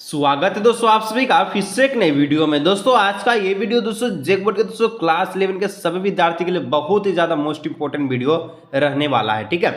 स्वागत है दोस्तों आप सभी का फिर से एक नई वीडियो में। दोस्तों आज का ये वीडियो दोस्तों जैकबोर्ड के दोस्तों क्लास 11 के सभी विद्यार्थी के लिए बहुत ही ज्यादा मोस्ट इंपोर्टेंट वीडियो रहने वाला है, ठीक है।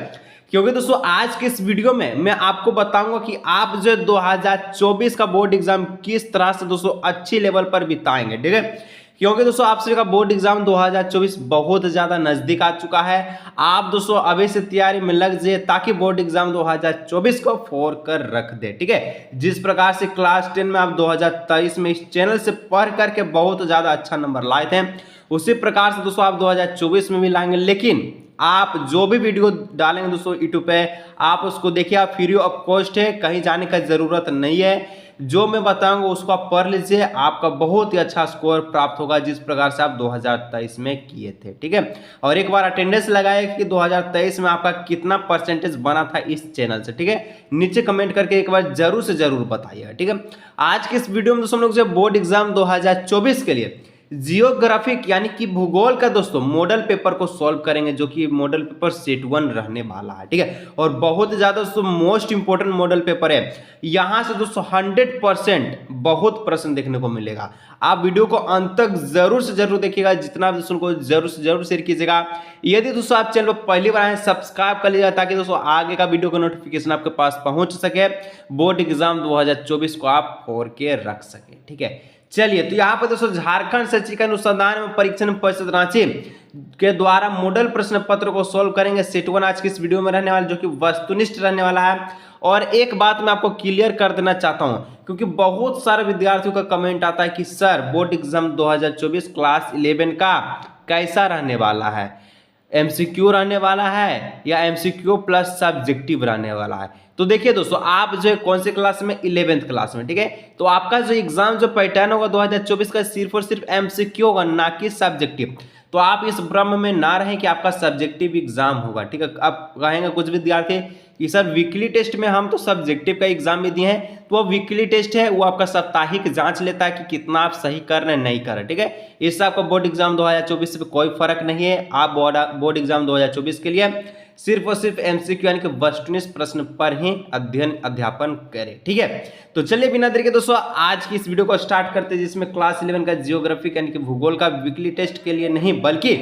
क्योंकि दोस्तों आज के इस वीडियो में मैं आपको बताऊंगा कि आप जो 2024 का बोर्ड एग्जाम किस तरह से दोस्तों अच्छी लेवल पर बिताएंगे, ठीक है। क्योंकि दोस्तों आप सभी का बोर्ड एग्जाम 2024 बहुत ज्यादा नजदीक आ चुका है। आप दोस्तों अभी से तैयारी में लग जाइए ताकि बोर्ड एग्जाम 2024 को फोड़ कर रख दे, ठीक है। जिस प्रकार से क्लास 10 में आप 2023 में इस चैनल से पढ़ करके बहुत ज्यादा अच्छा नंबर लाए थे, उसी प्रकार से दोस्तों आप 2024 में भी लाएंगे। लेकिन आप जो भी वीडियो डालेंगे दोस्तों यूट्यूब पे आप उसको देखिए, आप फ्री ऑफ कॉस्ट है, कहीं जाने का जरूरत नहीं है। जो मैं बताऊंगा उसको आप पढ़ लीजिए, आपका बहुत ही अच्छा स्कोर प्राप्त होगा जिस प्रकार से आप 2023 में किए थे, ठीक है। और एक बार अटेंडेंस लगाए कि 2023 में आपका कितना परसेंटेज बना था इस चैनल से, ठीक है। नीचे कमेंट करके एक बार जरूर से जरूर बताइएगा, ठीक है। आज के इस वीडियो में दोस्तों हम लोग जो बोर्ड एग्जाम 2024 के लिए जियोग्राफिक यानी कि भूगोल का दोस्तों मॉडल पेपर को सॉल्व करेंगे, जो कि मॉडल पेपर सेट 1 रहने वाला है, ठीक है। और बहुत ज्यादा दोस्तों मोस्ट इंपोर्टेंट मॉडल पेपर है। यहां से दोस्तों 100% बहुत प्रश्न देखने को मिलेगा। आप वीडियो को अंत तक जरूर से जरूर देखिएगा, जितना दोस्तों को जरूर से जरूर शेयर कीजिएगा। यदि दोस्तों आप चैनल पर पहली बार आए सब्सक्राइब कर लीजिएगा ताकि दोस्तों आगे का वीडियो का नोटिफिकेशन आपके पास पहुंच सके, बोर्ड एग्जाम 2024 को आप फोड़ के रख सके, ठीक है। चलिए तो यहाँ पर दोस्तों झारखंड शैक्षिक अनुसंधान एवं परीक्षण परिषद रांची के द्वारा मॉडल प्रश्न पत्र को सॉल्व करेंगे सेट 1 आज की इस वीडियो में रहने वाला, जो कि वस्तुनिष्ठ रहने वाला है। और एक बात मैं आपको क्लियर कर देना चाहता हूं, क्योंकि बहुत सारे विद्यार्थियों का कमेंट आता है कि सर बोर्ड एग्जाम 2024 क्लास 11 का कैसा रहने वाला है, एमसीक्यू रहने वाला है या एमसीक्यू प्लस सब्जेक्टिव रहने वाला है। तो देखिए दोस्तों आप जो है कौन से क्लास में, 11th क्लास में, ठीक है। तो आपका जो एग्जाम जो पैटर्न होगा 2024 का सिर्फ और सिर्फ एमसीक्यू होगा, ना कि सब्जेक्टिव। तो आप इस भ्रम में ना रहें कि आपका सब्जेक्टिव एग्जाम होगा, ठीक है। अब कहेंगे कुछ विद्यार्थी कि सर वीकली टेस्ट में हम तो सब्जेक्टिव का एग्जाम भी दिए हैं, तो वो वीकली टेस्ट है, वो आपका साप्ताहिक जांच लेता है कि कितना आप सही कर रहे हैं नहीं कर रहे, ठीक है। इससे आपका बोर्ड एग्जाम 2024 में कोई फर्क नहीं है। आप बोर्ड एग्जाम 2024 के लिए सिर्फ और सिर्फ एमसीक्यू यानी कि वस्तुनिष्ठ प्रश्न पर ही अध्यापन करें, ठीक है। तो चलिए बिना देरी के दोस्तों आज की इस वीडियो को स्टार्ट करते हैं, जिसमें क्लास 11 का जियोग्राफिक यानी कि भूगोल का वीकली टेस्ट के लिए नहीं बल्कि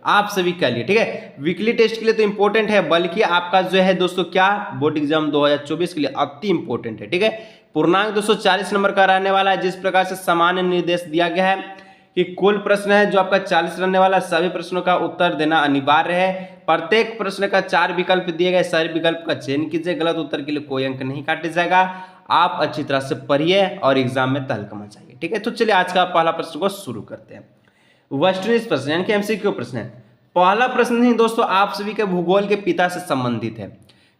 आप सभी के लिए, ठीक है। वीकली टेस्ट के लिए तो इंपॉर्टेंट है, बल्कि आपका जो है दोस्तों क्या बोर्ड एग्जाम 2024 के लिए अति इंपॉर्टेंट है, ठीक है। पूर्णांक दोस्तों 40 नंबर का रहने वाला है। जिस प्रकार से सामान्य निर्देश दिया गया है कि कुल प्रश्न है जो आपका 40 रहने वाला, सभी प्रश्नों का उत्तर देना अनिवार्य है। प्रत्येक प्रश्न का 4 विकल्प दिए गए, सारे विकल्प का चयन कीजिए, गलत उत्तर के लिए कोई अंक नहीं काटे जाएगा। आप अच्छी तरह से पढ़िए और एग्जाम में तहलका मचाइए, ठीक है। तो चलिए आज का पहला प्रश्न को शुरू करते हैं। वस्तुनिष्ठ प्रश्न यानी कि एमसीक्यू प्रश्न है। पहला प्रश्न ही दोस्तों आप सभी के भूगोल के पिता से संबंधित है।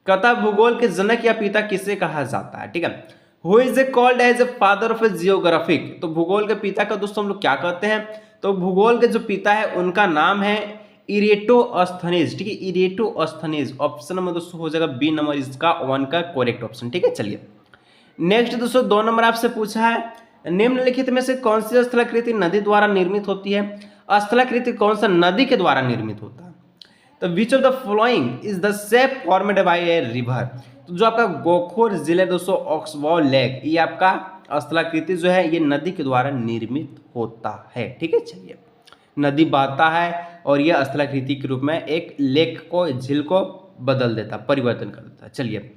कहता भूगोल के जनक या पिता किसे कहा जाता है, ठीक है। Who is called as a father of geographic? तो भूगोल के पिता का दोस्तों हम लोग क्या कहते हैं, तो भूगोल के जो पिता है उनका नाम है इरेटोस्थनीज, ठीक है। इरेटोस्थनीज ऑप्शन में दोस्तों हो जाएगा बी नंबर, इसका 1 का करेक्ट ऑप्शन, ठीक है। चलिए नेक्स्ट दोस्तों 2 नंबर आपसे पूछा है, निम्नलिखित में से कौन सी स्थलाकृति नदी द्वारा निर्मित होती है। स्थलाकृति कौन सा नदी के द्वारा निर्मित होता है, तो which of the following is the shape formed by a river. तो जो आपका गोखोर जिले दोस्तों ऑक्सबॉल लेक, ये आपका स्थलाकृति जो है ये नदी के द्वारा निर्मित होता है, ठीक है। चलिए नदी बहता है और ये स्थलाकृति के रूप में एक लेक को, झील को बदल देता, परिवर्तन कर देता है। चलिए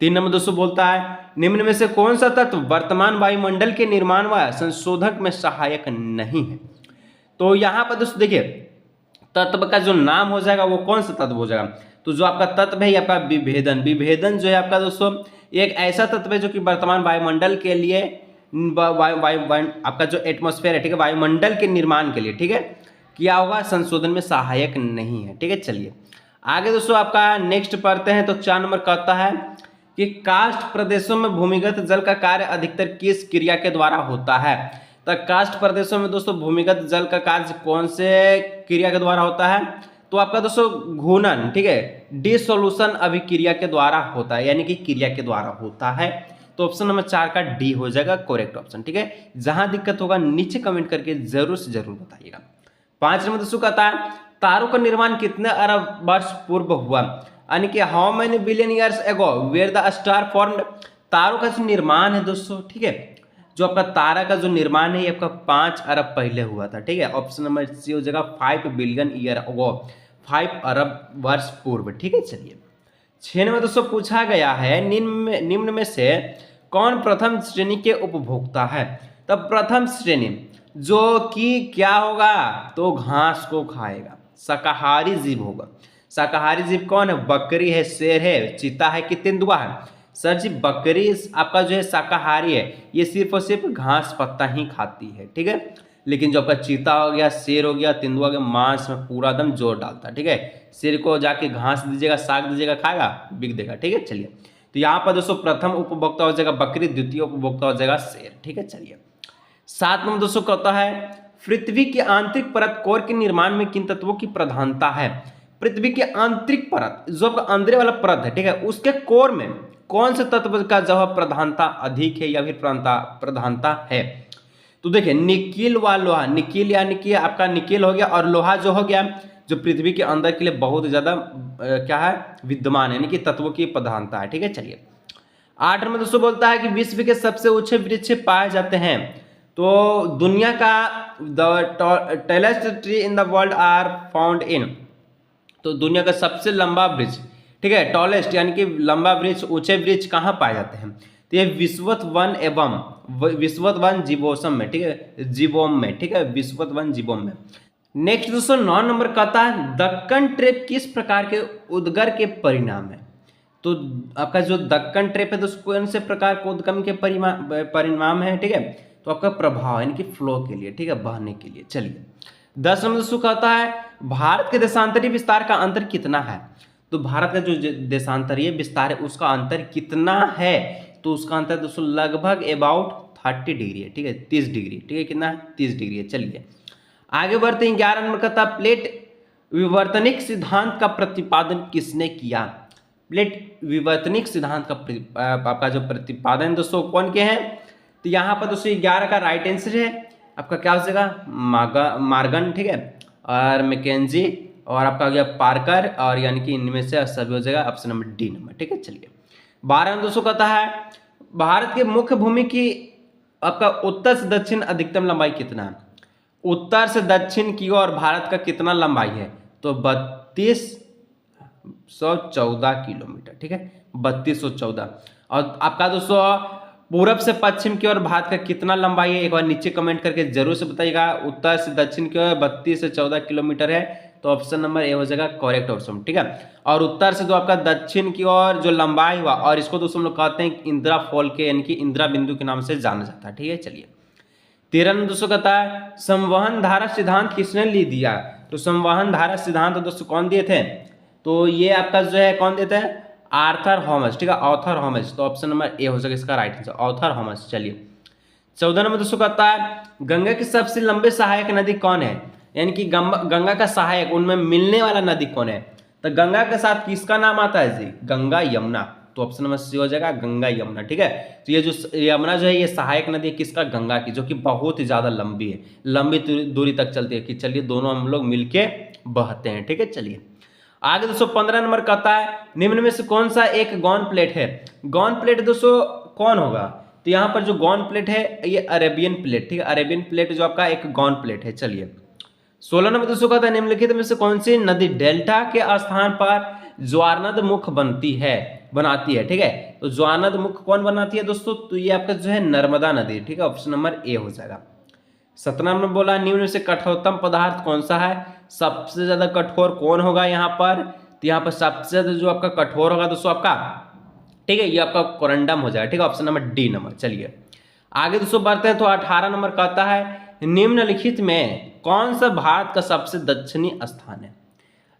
3 नंबर दोस्तों बोलता है, निम्न में से कौन सा तत्व वर्तमान वायुमंडल के निर्माण व संशोधक में सहायक नहीं है। तो यहाँ पर दोस्तों देखिए तत्व का जो नाम हो जाएगा वो कौन सा तत्व हो जाएगा, तो जो आपका तत्व है आपका विभेदन। विभेदन जो है आपका दोस्तों एक ऐसा तत्व है जो कि वर्तमान वायुमंडल के लिए आपका जो एटमॉस्फेयर है, ठीक है, वायुमंडल के निर्माण के लिए, ठीक है, किया होगा, संशोधन में सहायक नहीं है, ठीक है। चलिए आगे दोस्तों आपका नेक्स्ट पढ़ते हैं। तो 4 नंबर कहता है कि काष्ठ प्रदेशों में भूमिगत जल का कार्य अधिकतर किस क्रिया के द्वारा होता है। तो काष्ठ प्रदेशों में दोस्तों भूमिगत जल का कार्य कौन से क्रिया के द्वारा होता है, तो आपका दोस्तों घूर्णन, ठीक है, डिसोल्यूशन अभिक्रिया के द्वारा होता है, यानी कि क्रिया के द्वारा होता है। तो ऑप्शन नंबर 4 का डी हो जाएगा करेक्ट ऑप्शन, ठीक है। जहां दिक्कत होगा नीचे कमेंट करके जरूर से जरूर बताइएगा। 5 नंबर दोस्तों कहता है तारों का निर्माण कितने अरब वर्ष पूर्व हुआ, यानी कि how many billion years ago where the star formed. तारों का जो निर्माण है दोस्तों, ठीक है, जो आपका तारा का जो निर्माण है ये आपका 5 अरब पहले हुआ था, ठीक है। ऑप्शन नंबर सी हो जाएगा 5 बिलियन ईयर अगो, 5 अरब वर्ष पूर्व, ठीक है। चलिए 6 नंबर दोस्तों पूछा गया है निम्न में से कौन प्रथम श्रेणी के उपभोक्ता है। तब प्रथम श्रेणी जो कि क्या होगा, तो घास को खाएगा, शाकाहारी जीव होगा। शाकाहारी जीव कौन है, बकरी है, शेर है, चीता है कि तेंदुआ है। सर जी बकरी आपका जो है शाकाहारी है, ये सिर्फ और सिर्फ घास पत्ता ही खाती है, ठीक है। लेकिन जो आपका चीता हो गया, शेर हो गया, तेंदुआ के मांस में पूरा दम जोर डालता है, ठीक है। शेर को जाके घास दीजिएगा, साग दीजिएगा, खाएगा, बिक देगा, ठीक है। चलिए तो यहाँ पर दोस्तों प्रथम उपभोक्ता हो जाएगा बकरी, द्वितीय उपभोक्ता हो जाएगा शेर, ठीक है। चलिए 7 नंबर दोस्तों कहता है पृथ्वी की आंतरिक परत कोर के निर्माण में किन तत्वों की प्रधानता है। पृथ्वी की आंतरिक परत जो आपका अंदर वाला परत है, ठीक है, उसके कोर में कौन से तत्व का जो प्रधानता अधिक है या फिर प्रधानता है। तो देखिए निकिल व लोहा, निकिल यानी कि आपका निकिल हो गया और लोहा जो हो गया जो पृथ्वी के अंदर के लिए बहुत ज्यादा क्या है विद्यमान है, यानी कि तत्वों की प्रधानता है, ठीक है। चलिए 8 में दोस्तों बोलता है कि विश्व के सबसे ऊंचे वृक्ष पाए जाते हैं। तो दुनिया का the tallest tree in the world are found in, तो दुनिया का सबसे लंबा वृक्ष, ठीक है, टॉलेस्ट यानी कि लंबा वृक्ष, ऊंचे वृक्ष कहाँ पाए जाते हैं, तो ये विश्वत वन एवं विश्वत वन जीवोसम में, ठीक है, जीवोम में, ठीक है, विश्वत वन जीवोम में। नेक्स्ट दोस्तों 9 नंबर कहता है दक्कन ट्रेप किस प्रकार के उद्गर के परिणाम है। तो आपका जो दक्कन ट्रेप है दोस्तों कौन से प्रकार के उद्गम के परिणाम है, ठीक है, तो आपका प्रभाव यानी कि फ्लो के लिए, ठीक है, बहने के लिए। चलिए 10 नंबर दोस्तों कहता है भारत के देशांतरीय विस्तार का अंतर कितना है। तो भारत का जो देशांतरीय विस्तार है उसका अंतर कितना है, तो उसका अंतर दोस्तों लगभग अबाउट 30 डिग्री है, ठीक है, 30 डिग्री, ठीक है, कितना है 30 डिग्री है। चलिए आगे बढ़ते हैं 11 नंबर कहता है प्लेट विवर्तनिक सिद्धांत का प्रतिपादन किसने किया। प्लेट विवर्तनिक सिद्धांत का आपका जो प्रतिपादन दोस्तों कौन के हैं, तो यहाँ पर दोस्तों 11 का राइट आंसर है आपका क्या हो जाएगा मार्गन, ठीक है, और मैकेंजी और आपका हो गया पार्कर, और यानी कि इनमें से सभी हो जाएगा ऑप्शन नंबर डी नंबर, ठीक है। चलिए 12 में दोस्तों कहता है भारत के मुख्य भूमि की आपका उत्तर से दक्षिण अधिकतम लंबाई कितना है। उत्तर से दक्षिण की ओर भारत का कितना लंबाई है, तो 3214 किलोमीटर, ठीक है, 3214। और आपका दोस्तों पूरब से पश्चिम की ओर भारत का कितना लंबाई है, एक बार नीचे कमेंट करके जरूर से बताइएगा। उत्तर से दक्षिण की ओर 32 से 14 किलोमीटर है, तो ऑप्शन नंबर ए हो जाएगा करेक्ट ऑप्शन, ठीक है। और उत्तर से जो आपका दक्षिण की ओर जो लंबाई हुआ, और इसको दोस्तों हम लोग कहते हैं इंदिरा फॉल के यानी कि इंदिरा बिंदु के नाम से जाना जाता है, ठीक है। चलिए 13 में दोस्तों कहता है संवहन धारा सिद्धांत किसने ली दिया। तो संवहन धारा सिद्धांत दोस्तों कौन दिए थे, तो ये आपका जो है कौन देते हैं, आर्थर हॉमस, ठीक है, ऑथर हॉमस, तो ऑप्शन नंबर ए हो जाएगा इसका राइट आंसर, ऑथर हॉमस। चलिए 14 नंबर दोस्तों कहता है गंगा की सबसे लंबे सहायक नदी कौन है, यानी कि गंगा का सहायक उनमें मिलने वाला नदी कौन है। तो गंगा के साथ किसका नाम आता है जी, गंगा यमुना, तो ऑप्शन नंबर सी हो जाएगा गंगा यमुना, ठीक है। तो ये जो यमुना जो है ये सहायक नदी है किसका, गंगा की, जो कि बहुत ही ज्यादा लंबी है, लंबी दूरी तक चलती है, कि चलिए दोनों हम लोग मिलके बहते हैं, ठीक है। चलिए आगे दोस्तों 15 नंबर कहता है निम्न में से कौन सा एक गॉन प्लेट है। गॉन प्लेट दोस्तों कौन होगा, तो यहाँ पर जो गॉन प्लेट है ये अरेबियन प्लेट, ठीक है, अरेबियन प्लेट जो आपका एक गॉन प्लेट है। चलिए 16 नंबर दोस्तों कहता है निम्नलिखित में से कौन सी नदी डेल्टा के स्थान पर ज्वारनद मुख बनाती है, ठीक है। तो ज्वारनद मुख कौन बनाती है दोस्तों, तो ये आपका जो है नर्मदा नदी, ठीक है, ऑप्शन नंबर ए हो जाएगा। 17 में बोला निम्न में से कठोरतम पदार्थ कौन सा है, सबसे ज्यादा कठोर कौन होगा यहाँ पर, तो यहाँ पर सबसे ज्यादा जो आपका कठोर होगा दोस्तों आपका, ठीक है, ये आपका कोरंडम हो जाएगा, ठीक है, ऑप्शन नंबर डी नंबर। चलिए आगे दोस्तों बढ़ते हैं तो 18 नंबर कहता है निम्नलिखित में कौन सा भारत का सबसे दक्षिणी स्थान है।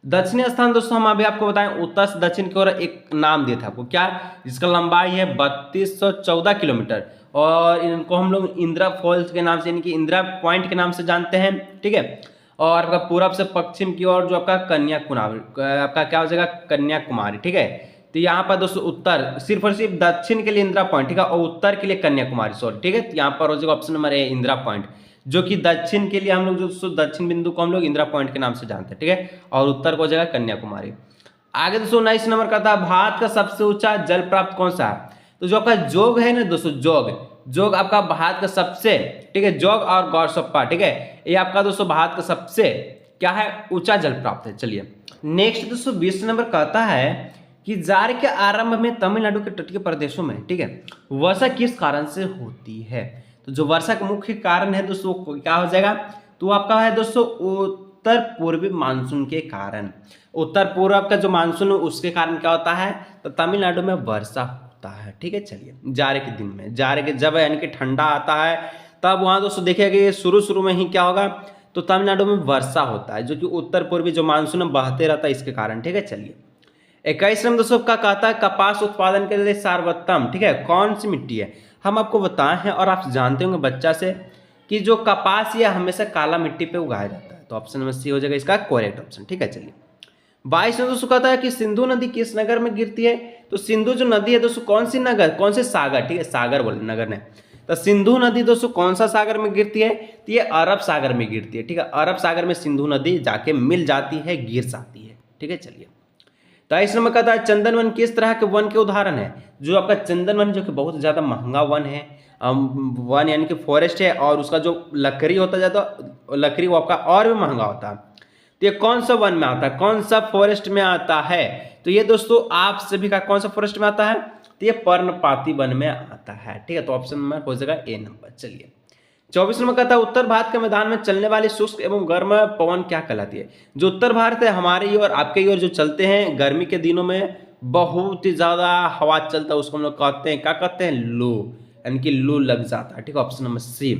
दक्षिणी स्थान दोस्तों हम अभी आपको बताएं उत्तर से दक्षिण की ओर एक नाम दिया था आपको, क्या, जिसका लंबाई है 3214 किलोमीटर, और इनको हम लोग इंदिरा फॉल्स के नाम से यानी कि इंदिरा पॉइंट के नाम से जानते हैं, ठीक है। और आपका पूरब से पश्चिम की ओर जो आपका कन्याकुमारी, आपका क्या हो जाएगा कन्याकुमारी, ठीक है। तो यहाँ पर दोस्तों उत्तर सिर्फ और सिर्फ दक्षिण के लिए इंदिरा पॉइंट, ठीक है, और उत्तर के लिए कन्याकुमारी, सॉरी, ठीक है। तो यहाँ पर हो जाएगा ऑप्शन नंबर ए इंदिरा पॉइंट, जो कि दक्षिण के लिए हम लोग जो दक्षिण बिंदु को हम लोग इंदिरा पॉइंट के नाम से जानते हैं, ठीक है, और उत्तर को हो जाएगा कन्याकुमारी। आगे दोस्तों 19 नंबर का था भारत का सबसे ऊंचा जल प्राप्त कौन सा है। तो जो आपका जोग है ना दोस्तों, जोग आपका भारत का सबसे, ठीक है, जोग और गौरसप्पा, ठीक है, ये आपका दोस्तों भारत का सबसे क्या है, ऊंचा जल प्राप्त है। चलिए नेक्स्ट दोस्तों 20 नंबर कहता है कि जार के आरंभ में तमिलनाडु के तटीय प्रदेशों में, ठीक है, वर्षा किस कारण से होती है। तो जो वर्षा का मुख्य कारण है दोस्तों क्या हो जाएगा, तो आपका है दोस्तों उत्तर पूर्वी मानसून के कारण। उत्तर पूर्व का जो मानसून है उसके कारण क्या होता है, तो तमिलनाडु में वर्षा होता है। ठीक है, चलिए जाड़े के दिन में, जाड़े के जब यानी कि ठंडा आता है तब वहां दोस्तों देखिएगा कि शुरू में ही क्या होगा, तो तमिलनाडु में वर्षा होता है, जो कि उत्तर पूर्वी जो मानसून बहते रहता है इसके कारण। ठीक है, चलिए 21 नंबर दोस्तों का कहता है कपास उत्पादन के लिए सर्वोत्तम, ठीक है, कौन सी मिट्टी है। हम आपको बताए हैं और आप जानते होंगे बच्चा से कि जो कपास ये हमेशा काला मिट्टी पे उगाया जाता है, तो ऑप्शन नंबर सी हो जाएगा इसका करेक्ट ऑप्शन। ठीक है, चलिए 22 में दोस्तों कहता है कि सिंधु नदी किस नगर में गिरती है। तो सिंधु जो नदी है दोस्तों कौन सी नगर, कौन से सागर, ठीक है, सागर बोले नगर ने, तो सिंधु नदी दोस्तों कौन सा सागर में गिरती है, तो ये अरब सागर में गिरती है। ठीक है, अरब सागर में सिंधु नदी जाके मिल जाती है, गिर जाती है। ठीक है, चलिए 23 नंबर कहता है चंदन वन किस तरह के वन के उदाहरण है। जो आपका चंदन वन जो कि बहुत ज़्यादा महंगा वन है, वन यानी कि फॉरेस्ट है, और उसका जो लकड़ी होता जाता लकड़ी वो आपका और भी महंगा होता है। तो ये कौन सा वन में आता है, कौन सा फॉरेस्ट में आता है, तो ये दोस्तों आप सभी का कौन सा फॉरेस्ट में आता है, तो ये पर्णपाती वन में आता है। ठीक है, तो ऑप्शन नंबर हो जाएगा ए नंबर। चलिए 24 नंबर कहता है उत्तर भारत के मैदान में चलने वाली शुष्क एवं गर्म पवन क्या कहलाती है। जो उत्तर भारत है हमारे और आपके ओर जो चलते हैं गर्मी के दिनों में बहुत ही ज्यादा हवा चलता है, उसको हम लोग कहते हैं, क्या कहते हैं, लू, यानी कि लू लग जाता है। ठीक है, ऑप्शन नंबर सी।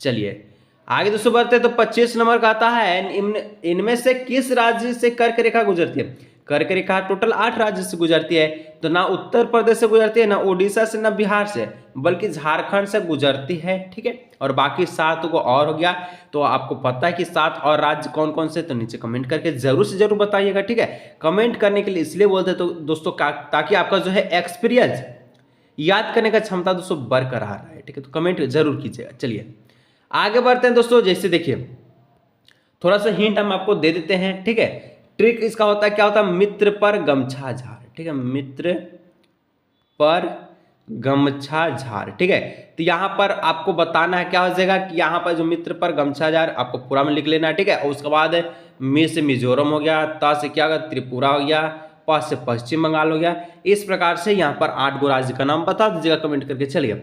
चलिए आगे दोस्तों बढ़ते हैं, तो 25 नंबर कहता है इनमें से किस राज्य से कर्क रेखा गुजरती है। कर्क रेखा टोटल 8 राज्य से गुजरती है, तो ना उत्तर प्रदेश से गुजरती है, ना उड़ीसा से, ना बिहार से, बल्कि झारखंड से गुजरती है। ठीक है, और बाकी 7 को और हो गया। तो आपको पता है कि 7 और राज्य कौन कौन से, तो नीचे कमेंट करके जरूर से जरूर बताइएगा। ठीक है, कमेंट करने के लिए इसलिए बोलते हैं तो दोस्तों ताकि आपका जो है एक्सपीरियंस याद करने का क्षमता दोस्तों बरकरार रहे। ठीक है, तो कमेंट जरूर कीजिएगा। चलिए आगे बढ़ते हैं दोस्तों, जैसे देखिए थोड़ा सा हिंट हम आपको दे देते हैं। ठीक है, ट्रिक इसका होता है, क्या होता है, मित्र पर गमछा झाड़। ठीक है, मित्र पर गमछा झाड़। ठीक है, तो यहाँ पर आपको बताना है क्या हो जाएगा कि यहाँ पर जो मित्र पर गमछा झाड़ आपको पूरा में लिख लेना है। ठीक है, और उसके बाद मी से मिजोरम हो गया, ता से क्या होगा, त्रिपुरा हो गया, प से पश्चिम बंगाल हो गया। इस प्रकार से यहाँ पर 8 गो राज्य का नाम बता दीजिएगा कमेंट करके। चलिए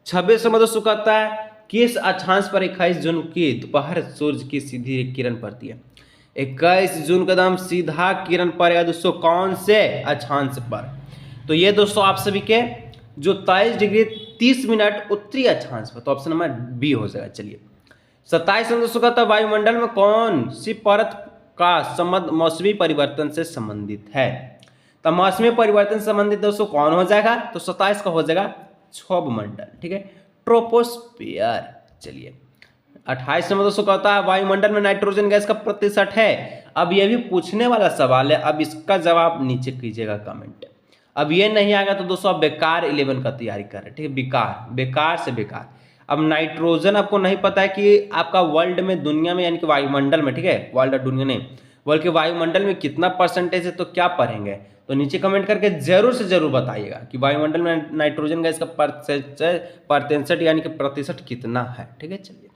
26 में दोस्तों कहता है किस अक्षांश पर 21 जून की दोपहर सूर्य की सीधी किरण पड़ती है। 21 जून का दाम सीधा किरण पड़ेगा दोस्तों कौन से अक्षांश पर, तो ये दोस्तों आप सभी के जो 23 डिग्री 30 मिनट उत्तरी अक्षांश पर, तो ऑप्शन नंबर बी हो जाएगा। चलिए 27 में दोस्तों कहता है वायुमंडल में कौन सी परत का संबंध मौसमी परिवर्तन से संबंधित है। तो मौसमी परिवर्तन से संबंधित दोस्तों कौन हो जाएगा, तो 27 का हो जाएगा क्षोभ मंडल। ठीक है, ट्रोपोस्फियर। चलिए 28 नंबर दोस्तों कहता है वायुमंडल में नाइट्रोजन गैस का प्रतिशत है। अब ये भी पूछने वाला सवाल है, अब इसका जवाब नीचे कीजिएगा कमेंट। अब ये नहीं आएगा तो दोस्तों आप बेकार 11 का तैयारी कर रहे हैं। ठीक है, बेकार से बेकार। अब नाइट्रोजन आपको नहीं पता है कि आपका वर्ल्ड में, दुनिया में, यानी कि वायुमंडल में, ठीक है, वर्ल्ड और दुनिया नहीं, बल्कि वायुमंडल में कितना परसेंटेज है, तो क्या पढ़ेंगे, तो नीचे कमेंट करके जरूर से जरूर बताइएगा कि वायुमंडल में नाइट्रोजन गैस का प्रतिशत यानी कि प्रतिशत कितना है। ठीक है, चलिए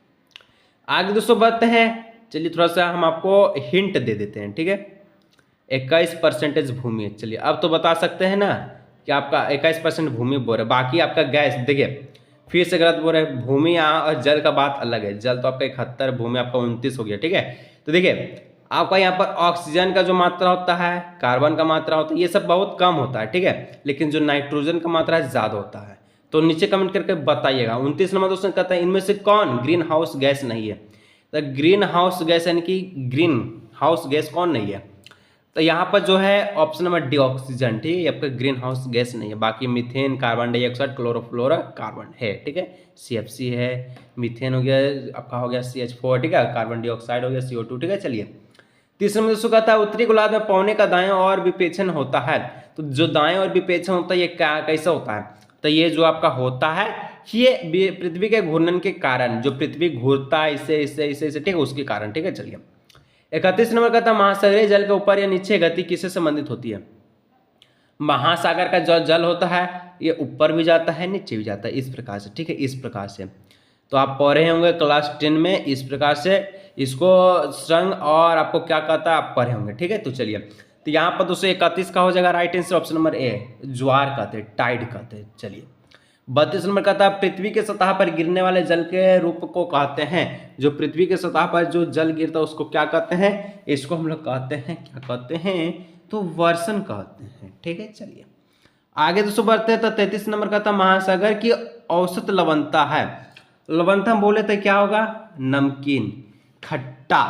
आगे दोस्तों बढ़ते हैं। चलिए थोड़ा सा हम आपको हिंट दे देते हैं। ठीक है, 21% भूमि है। चलिए अब तो बता सकते हैं ना कि आपका 21% भूमि बोल रहे, बाकी आपका गैस देखिए फिर से गलत बोल रहे हैं। भूमि यहाँ और जल का बात अलग है, जल तो आपका 71, भूमि आपका 29 हो गया। ठीक है, तो देखिए आपका यहाँ पर ऑक्सीजन का जो मात्रा होता है, कार्बन का मात्रा होता है, ये सब बहुत कम होता है। ठीक है, लेकिन जो नाइट्रोजन का मात्रा है ज़्यादा होता है। तो नीचे कमेंट करके बताइएगा। 29 नंबर दोस्तों कहता है इनमें से कौन ग्रीन हाउस गैस नहीं है। तो ग्रीन हाउस गैस यानी कि ग्रीन हाउस गैस कौन नहीं है, तो यहाँ पर जो है ऑप्शन नंबर डी ऑक्सीजन। ठीक है, आपका ग्रीन हाउस गैस नहीं है। बाकी मीथेन, कार्बन डाइऑक्साइड, क्लोरोफ्लोरोकार्बन है। ठीक है, CFC है, मीथेन हो गया, आपका हो गया CH4। ठीक है, कार्बन डाइऑक्साइड हो गया CO2। ठीक है, चलिए 30 नंबर दोस्तों कहता है उत्तरी गोलार्ध में पौने का दाएं और विपेक्षण होता है। तो जो दाएं और विपेक्षण होता है ये क्या कैसा होता है, तो ये जो आपका होता है ये पृथ्वी के घूर्णन के कारण, जो पृथ्वी घूरता है इसे ठीक है, उसके कारण। ठीक है, चलिए 31 नंबर कहता है महासागरीय जल के ऊपर या नीचे गति किससे संबंधित होती है। महासागर का जो जल होता है ये ऊपर भी जाता है नीचे भी जाता है, इस प्रकार से, ठीक है, इस प्रकार से। तो आप पढ़े होंगे क्लास 10 में इस प्रकार से इसको संग और आपको क्या कहता है आप पढ़े होंगे, ठीक है। तो चलिए, तो यहाँ पर 231 का हो जाएगा right answer option number A, ज्वार कहते हैं, टाइड कहते हैं। चलिए 32 नंबर कहता है पृथ्वी के सतह पर गिरने वाले जल के रूप को कहते हैं, जो पृथ्वी के सतह पर जो जल गिरता है उसको क्या कहते हैं, इसको हम लोग कहते हैं, क्या कहते हैं, तो वर्षण कहते हैं, ठीक है। चलिए आगे दोस्तों बढ़ते हैं। तो 33 नंबर कहता महासागर की औसत लवणता है, लवणता हम बोले तो क्या होगा, नमकीन, खट्टा।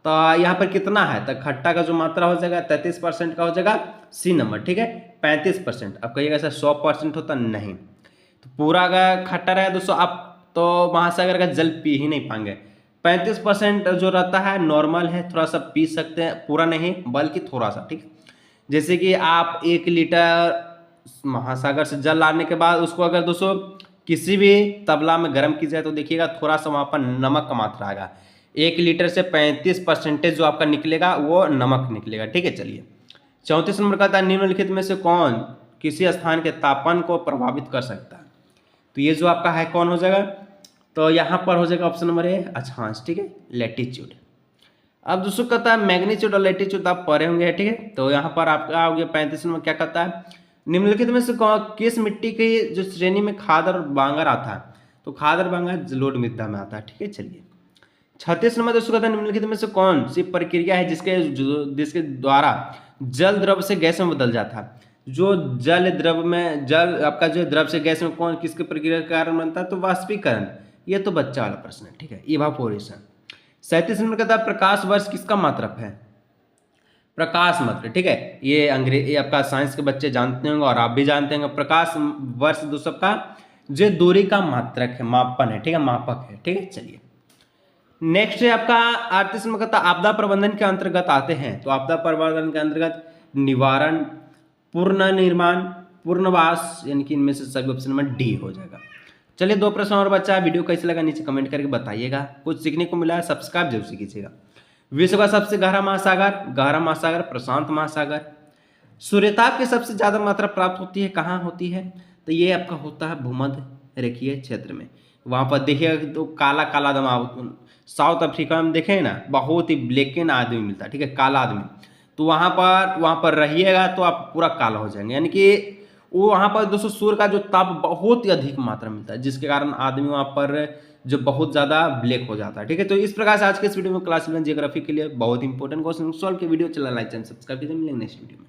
तो यहाँ पर कितना है, तो खट्टा का जो मात्रा हो जाएगा 33% का हो जाएगा सी नंबर, ठीक है। 35%, अब कहिएगा सर 100% होता नहीं, तो पूरा अगर खट्टा रहे दोस्तों आप तो महासागर का जल पी ही नहीं पाएंगे। 35% जो रहता है नॉर्मल है, थोड़ा सा पी सकते हैं, पूरा नहीं बल्कि थोड़ा सा, ठीक है। जैसे कि आप 1 लीटर महासागर से जल लाने के बाद उसको अगर दोस्तों किसी भी तबला में गर्म की जाए तो देखिएगा थोड़ा सा वहाँ पर नमक का मात्रा आएगा। 1 लीटर से 35% जो आपका निकलेगा वो नमक निकलेगा, ठीक है। चलिए 34 नंबर का था निम्नलिखित में से कौन किसी स्थान के तापमान को प्रभावित कर सकता है, तो ये जो आपका है कौन हो जाएगा, तो यहाँ पर हो जाएगा ऑप्शन नंबर ए अक्षांश, ठीक है, लैटिट्यूड। अब दोस्तों कहता है मैग्नीट्यूड और लैटिट्यूड आप पढ़े होंगे, ठीक है। तो यहाँ पर आपका हो गया 35 नंबर, क्या कहता है निम्नलिखित में से किस मिट्टी की जो श्रेणी में खादर और बांगर आता है, तो खादर बांगर जलोढ़ मृदा में आता है, ठीक है। चलिए 36 नंबर दोस्तों कहता है निम्नलिखित में से कौन सी प्रक्रिया है जिसके द्वारा जल द्रव से गैस में बदल जाता है, जो जल द्रव में जल आपका जो द्रव से गैस में कौन किसके प्रक्रिया के कारण बनता है, तो वाष्पीकरण। ये तो बच्चा वाला प्रश्न है, ठीक है, इवापोरेशन। 37 नंबर कहता है प्रकाश वर्ष किसका मात्रक है, प्रकाश मात्रक, ठीक है। ये आपका साइंस के बच्चे जानते होंगे और आप भी जानते होंगे। प्रकाश वर्ष दोस्तों का जो दूरी का मात्रक है, मापन है, ठीक है, मापक है, ठीक है। चलिए नेक्स्ट है आपका 38 नंबर कहता आपदा प्रबंधन के अंतर्गत आते हैं, तो आपदा प्रबंधन के अंतर्गत निवारण, पुनर्निर्माण, पुनर्वास, यानी कि इनमें से सभी ऑप्शन नंबर डी हो जाएगा। चलिए 2 प्रश्न और बच्चा, वीडियो कैसे लगा नीचे कमेंट करके बताइएगा, कुछ सीखने को मिला है, सब्सक्राइब जरूर से कीजिएगा। विश्व का सबसे गहरा महासागर प्रशांत महासागर। सूर्यताप की सबसे ज्यादा मात्रा प्राप्त होती है कहाँ होती है, तो ये आपका होता है भूमध्य रेखीय क्षेत्र में। वहां पर देखिएगा तो काला काला दम, साउथ अफ्रीका में देखें ना बहुत ही ब्लैक आदमी मिलता है, ठीक है, काला आदमी। तो वहां पर रहिएगा तो आप पूरा काला हो जाएंगे, यानी कि वो वहां पर दोस्तों सूर्य का जो ताप बहुत ही अधिक मात्रा मिलता है, जिसके कारण आदमी वहां पर जो बहुत ज़्यादा ब्लैक हो जाता है, ठीक है। तो इस प्रकार से आज के इस वीडियो में क्लास 11 जियोग्राफी के लिए बहुत इंपॉर्टेंट क्वेश्चन सॉल्व के वीडियो चला, लाइक चैनल सब्सक्राइब कीजिए, मिलेंगे नेक्स्ट वीडियो में।